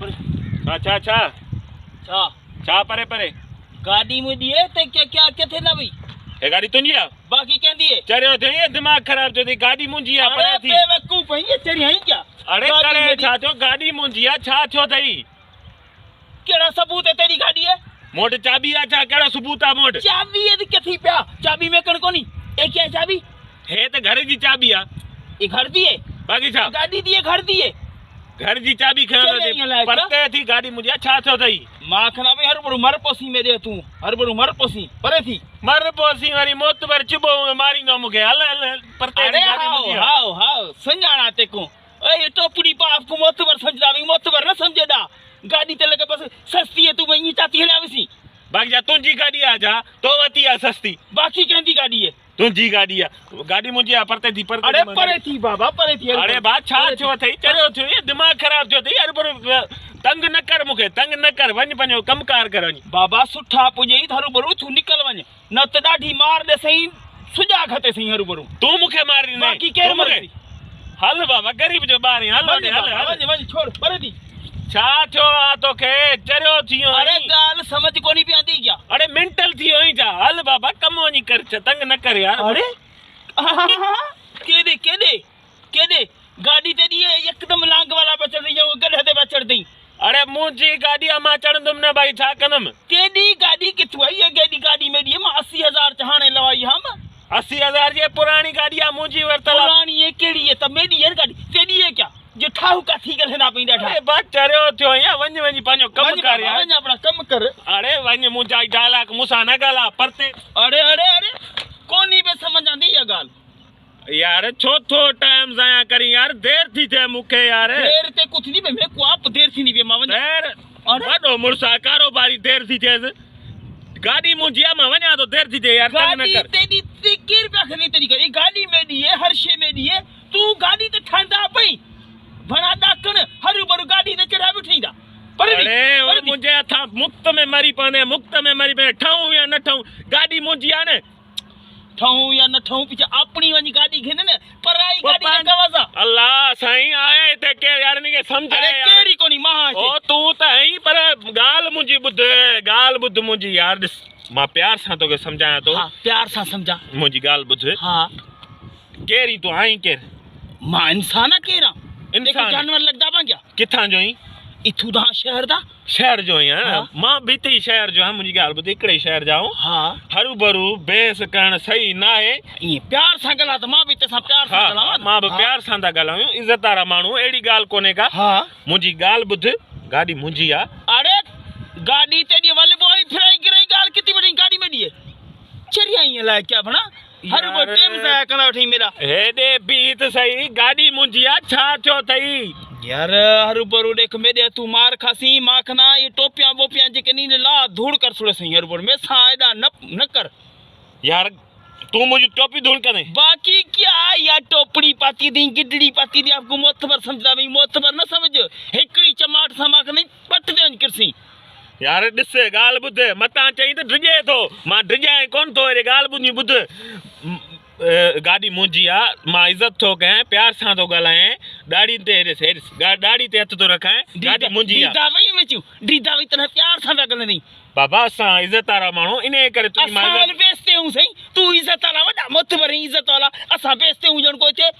पर अच्छा अच्छा छा छा परे परे गाड़ी मुंहिंजी आहे त क्या किथे न वई हे गाड़ी तुंहिंजी आहे बाक़ी कंहिंदी आहे चरियो थियो ईअं दिमाग़ ख़राब थियो अथई गाड़ी मुंहिंजी आहे परे थी बेवकूफ़ आहीं चरी आहीं क्या अरे करे छा थियो गाड़ी मुंहिंजी आहे छा थियो अथई कहिड़ा सबूत है तेरी गाड़ी है मूं वटि चाबी आहे छा कहिड़ा सबूत आहे मूं वटि चाबी है किथे पिया चाबी में कण कोनी ए क्या चाबी हे त घर जी चाबी आहे ये घर दी है बाक़ी छा गाड़ी दी है घर दी है घर जी चाबी खणण परते थी गाड़ी मुंहिंजी आहे छा थियो अथई मां खना भाई हर बड़ो मर पोसी में दे तू हर बड़ो मर पोसी परे थी मर पोसी वरी मोतबर चिबो मारींदो मूंखे हल हल परते अरे गाड़ी मुंहिंजी आहे हाओ हाओ संजाना ते को ए टोपड़ी बाप को मोतबर समझदा भी मोतबर न समझदा गाड़ी ते लगे बस सस्ती है तू वही चाती हलावसी बाक़ी जा तुंहिंजी गाड़ी आहे छा तो वती आहे सस्ती बाकी कहंदी गाड़ी है तुंहिंजी गाड़ी आहे गाड़ी मुंहिंजी आहे परते थी परते अरे परे थी बाबा परे थी अरे बा छा थियो अथई चरियो थियो ईअं दिमाग़ ख़राब थियो अथई हर पर तंग न कर मूंखे तंग न कर वञ पंहिंजो कमकार कर वञ बाबा सुठा पुॼई हरू भरू तू निकल वञ न त ॾाढी मार ॾे सही सुॼा खते सही हरू भरू तूं मूंखे मारी न बाक़ी केरु मरदी हल बाबा गरीब जो ॿार आहीं, हल वञ हल बाबा, हल वञ छोड़ परे थी छा थियो आहे तोखे चरियो थियो अरे आहीं? ॻाल्हि समझ कोनी पई आंदी क्या अरे मेंटल थी वई छा हल बाबा कम वञी कर तंग न कर यार अरे केॾे केॾे केॾे गाड़ी ते ॾिए एकदम लांग वाला पे चढ़ रही गड्ढे ते पे चढ़ दई अरे मुंहिंजी गाॾी आहे मां चढ़ंदुमि न भाई छा कंदुमि केॾी गाड़ी किथो आई ये केॾी गाड़ी में ॾिए मां 80,000 चाहणे लवाई हम 80,000 जी पुरानी गाॾी आहे मुंहिंजी वरितल आहे पुरानी ये केड़ी है त मेरी है गाड़ी तेरी है क्या जो ठाऊ का थी गल ना पईंदा ठा अरे बा चरियो थियो या वञ वञ पंहिंजो कम कर यार वञ अपना कम कर अरे वञ मुंहिंजा डायलॉग मूंसां न ॻाल्हा परते अरे अरे अरे कोनी पे समझ आंदी या गाल यार छो थो टाइम ज़ाया करी यार देर थी थे मूंखे यार देर ते कुछ नहीं पे मैं को आप देर थी नहीं पे मां वञ देर वॾो मुड़ुसा कारोबारी देर थी थिएसि गाॾी मुंहिंजी आहे मां वञा थो देर थी थिए यार तंग न गाड़ी कर तेरी ते केर पे खनी तेरी गाड़ी गाड़ी में दी है हर शे में दी है तू गाड़ी ते ठंडा पई भणा डाकण हर बर गाड़ी ते चढ़ा बिठींदा अरे और मुंहिंजे हथां मुफ्त में मरी पवंदे मुफ्त में मरी पवंदे ठहूं या न ठहूं गाॾी मुंहिंजी आहे न ठहूं या न ठहूं पीछे अपनी वनी गाड़ी घेने न पराई गाड़ी न कवासा अल्लाह साईं आए ते के यार इनके समझ अरे केरी कोनी मां ओ तू त आई पर गाल मुंहिंजी ॿुध मुंहिंजी यार ॾिस मां प्यार सां तोखे समझायां थो हां प्यार सां समझा मुंहिंजी ॻाल्हि ॿुध हां केरी तूं आई केर मां इंसान केरा इंसान जानवर लगदा बा क्या किथां जो ई इथू दा शहर दा शहर जो ही हाँ। मां भी थी शहर जो मुंहिंजी ॻाल्हि ॿुध हिकिड़े शहर जा आहियूं हां हरू भरू बेस करण सही न आहे ये प्यार सां गला त मां भी ते सां प्यार सां गला मां भी प्यार सां था ॻाल्हायूं इज़त वारा माण्हू अहिड़ी ॻाल्हि कोन्हे का हां मुंहिंजी ॻाल्हि ॿुध गाॾी मुंहिंजी आहे अरे गाड़ी तेरी वाले बॉय फिराई गिराई गाल कितनी बड़ी गाड़ी में दिए चरिया ही लाए क्या बना हर वो टाइम से कना उठी मेरा हेॾे बीत सही गाॾी मुंहिंजी आहे छा थियो अथई यार हर बरू देख मेरे तू मार खासी माखना ये टोपियां बोपियां जे कनी ला धूड़ कर सुड़े सही हर बर में सायदा न कर यार तू मुझे टोपी धूल करे बाकी क्या या टोपड़ी पाती दी गिडड़ी पाती दी आपको मोतबर समझदा भी मोतबर न समझ एकड़ी चमाट समाक नहीं पट दे किरसी यार ॾिस ॻाल्हि ॿुध मतां चई त ड्रिजे थो मां ड्रिजाए कोन थो अहिड़े ॻाल्हि ॿुधी ॿुध गाॾी मुंहिंजी आहे मां इज़त थो कयां प्यार सां थो ॻाल्हायां ॾाढ़ी ते ॾाढ़ी ते हथ थो रखां गाॾी मुंहिंजी आहे दीदा वई में दीदा वई तरह प्यार सां ॻाल्हाईंदी बाबा असां इज़त वारा माण्हू इन करे तुंहिंजी मां असां बेइज्जती हूं सही तू इज़त वाला वॾा मोतबर इज़त वाला असां बेइज्जती हूं ॼण कोई थे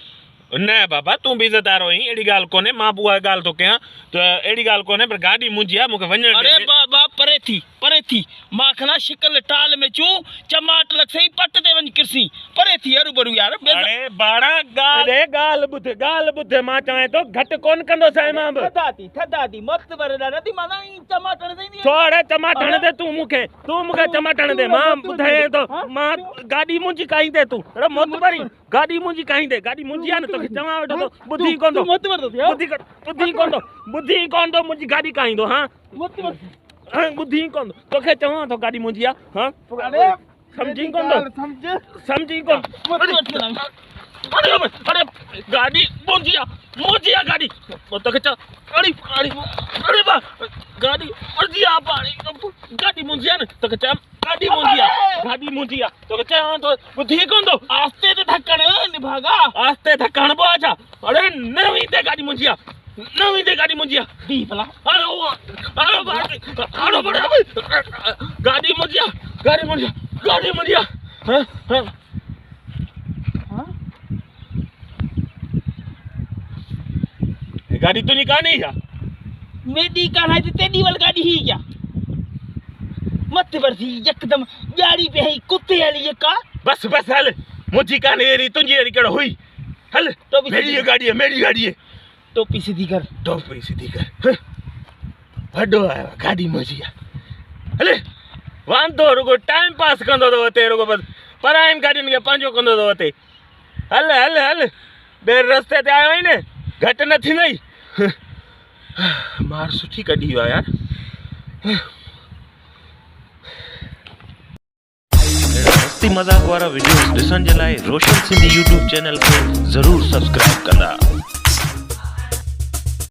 न बाबा तूं बि इज़त वारो आहीं अहिड़ी ॻाल्हि कोन्हे मां बि उहा ॻाल्हि थो कयां त अहिड़ी ॻाल्हि कोन्हे पर गाॾी मुंहिंजी आहे मूंखे वञणु अरे बाबा परे थी मां खना शिकल टाल में चूं चमाट लग सही पट ते वञ किरसी परे थी हरू बरू यार अरे बाड़ा ॻाल्हि ॿुध मां चवां थो घटि कोन कंदो साईं मां बि थदा दी मत बर नदी माना टमाटर दई छोड़ टमाटण दे तूं मूंखे टमाटण दे मां ॿुधायां थो मां गाॾी मुंहिंजी काई दे तूं अरे मोतबरी गाॾी मुंहिंजी काई दे गाॾी मुंहिंजी आहे न तोखे चवां वेठो थो ॿुधी कोन थो ॿुधी कोन थो मुंहिंजी गाॾी काईंदो हां ॿुधी कोन तोखे चवां थो गाॾी मुंहिंजी आहे हां अरे समझी कोन थो समझी कोन अरे गाड़ी मुंहिंजी आहे गाड़ी तोखे चवां अरे बा गाड़ी मुंहिंजी आहे गाड़ी मुंहिंजी आहे न तोखे चवां गाड़ी मुंहिंजी आहे तोखे चवां थो ॿुधी कोन थो आस्ते ते धक्कण निभागा आस्ते धक्कण बो छा अरे न वेंदे गाड़ी मुंहिंजी आहे नवी दे गाड़ी मुंहिंजी आहे बी भला हलो बड़ा गाड़ी मुंहिंजी आहे गाड़ी मुंहिंजी आहे हाँ हाँ गाड़ी तुंहिंजी कान्हे छा मेरी कान है तेरी वाली गाड़ी ही क्या मत बरसी यकदम गाड़ी पे है कुत्ते वाली ये का बस हल मुंहिंजी कान्हे अहिड़ी तुंहिंजी अहिड़ी कहिड़ो हुई हल तो भी मेरी गाड़ी है टोपी सीधी कर टोपी सीधी कर वॾो आयो गाड़ी मुंहिंजी आहे हले वांदो रुगो टाइम पास कंदो थो हुते रुगो बसि पराइनि गाॾियुनि खे पंहिंजो कंदो थो हुते हल ॿिए रस्ते ते आयो आहीं न घटि न थींदई मार सुठी कढी वियो आहे यार मस्ती मज़ाक वारा वीडियोस ॾिसण जे लाइ रोशन सिंधी यूट्यूब चैनल खे ज़रूरु सब्सक्राइब कंदा।